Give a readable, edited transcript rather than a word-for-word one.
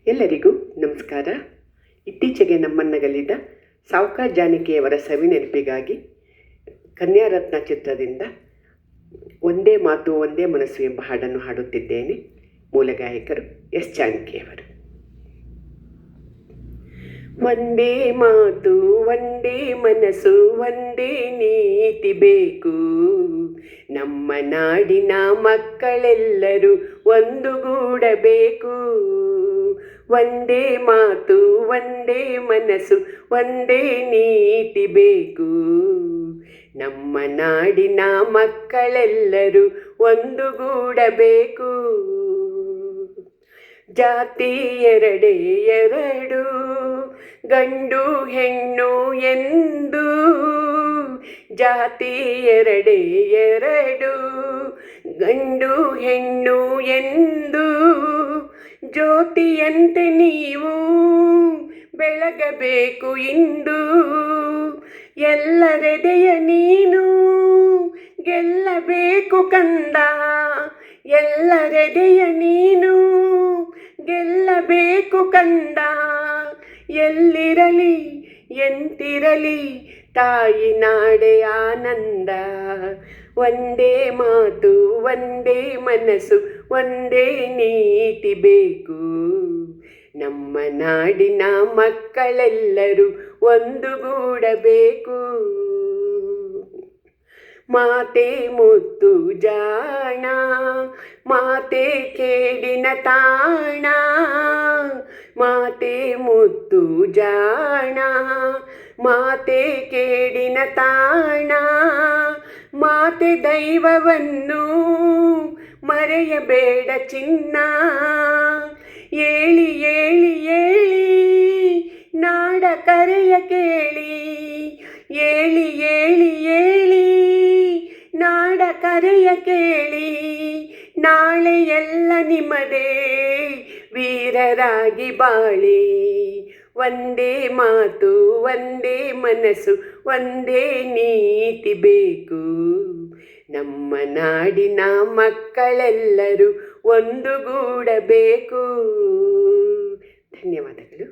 ಎಲ್ಲರಿಗೂ ನಮಸ್ಕಾರ. ಇತ್ತೀಚೆಗೆ ನಮ್ಮನ್ನಗಲಿದ ಸಾವ್ಕಾರ್ ಜಾನಕಿಯವರ ಸವಿನೆನಪಿಗಾಗಿ ಕನ್ಯಾರತ್ನ ಚಿತ್ರದಿಂದ ಒಂದೇ ಮಾತು ಒಂದೇ ಮನಸ್ಸು ಎಂಬ ಹಾಡನ್ನು ಹಾಡುತ್ತಿದ್ದೇನೆ. ಮೂಲ ಗಾಯಕರು ಎಸ್ ಜಾನಕಿಯವರು. ಒಂದೇ ಮಾತು ಒಂದೇ ಮನಸ್ಸು ಒಂದೇ ನೀತಿ ಬೇಕು, ನಮ್ಮ ನಾಡಿನ ಮಕ್ಕಳೆಲ್ಲರೂ ಒಂದುಗೂಡಬೇಕು. ಒಂದೇ ಮಾತು ಒಂದೇ ಮನಸ್ಸು ಒಂದೇ ನೀತಿ ಬೇಕು, ನಮ್ಮ ನಾಡಿನ ಮಕ್ಕಳೆಲ್ಲರೂ ಒಂದುಗೂಡಬೇಕು. ಜಾತಿ ಎರಡೇ ಎರಡು, ಗಂಡು ಹೆಣ್ಣು ಎಂದು. ಜಾತಿ ಎರಡೇ ಎರಡು, ಗಂಡು ಹೆಣ್ಣು ಎಂದು. ಜ್ಯೋತಿಯಂತೆ ನೀವು ಬೆಳಗಬೇಕು ಇಂದು, ಎಲ್ಲರೆದೆಯ ನೀನು ಗೆಲ್ಲಬೇಕು ಕಂದ. ಎಲ್ಲರೆದೆಯ ನೀನು ಗೆಲ್ಲಬೇಕು ಕಂದ. ಎಲ್ಲಿರಲಿ ಎಂತಿರಲಿ ತಾಯಿ ನಾಡೆ ಆನಂದ. ಒಂದೇ ಮಾತು ಒಂದೇ ಮನಸ್ಸು ಒಂದೇ ನೀತಿ ಬೇಕು, ನಮ್ಮ ನಾಡಿನ ಮಕ್ಕಳೆಲ್ಲರೂ ಒಂದುಗೂಡಬೇಕು. ಮಾತೆ ಮುತ್ತು ಜಾಣ, ಮಾತೆ ಕೇಡಿನ ತಾಣ. ಮಾತೆ ಮುತ್ತು ಜಾಣ, ಮಾತೆ ಕೇಡಿನ ತಾಣ. ಮಾತೆ ದೈವವನ್ನು ಮರೆಯಬೇಡ ಚಿನ್ನ. ಏಳಿ ಏಳಿ ಏಳಿ ನಾಡ ಕರೆಯ ಕೇಳಿ. ಏಳಿ ಏಳಿ ಏಳಿ ನಾಡ ಕರೆಯ ಕೇಳಿ. ನಾಳೆ ಎಲ್ಲ ನಿಮ್ಮದೇ ವೀರರಾಗಿ ಬಾಳಿ. ಒಂದೇ ಮಾತು ಒಂದೇ ಮನಸ್ಸು ಒಂದೇ ನೀತಿ ಬೇಕು, ನಮ್ಮ ನಾಡಿನ ಮಕ್ಕಳೆಲ್ಲರೂ ಒಂದುಗೂಡಬೇಕು. ಧನ್ಯವಾದಗಳು.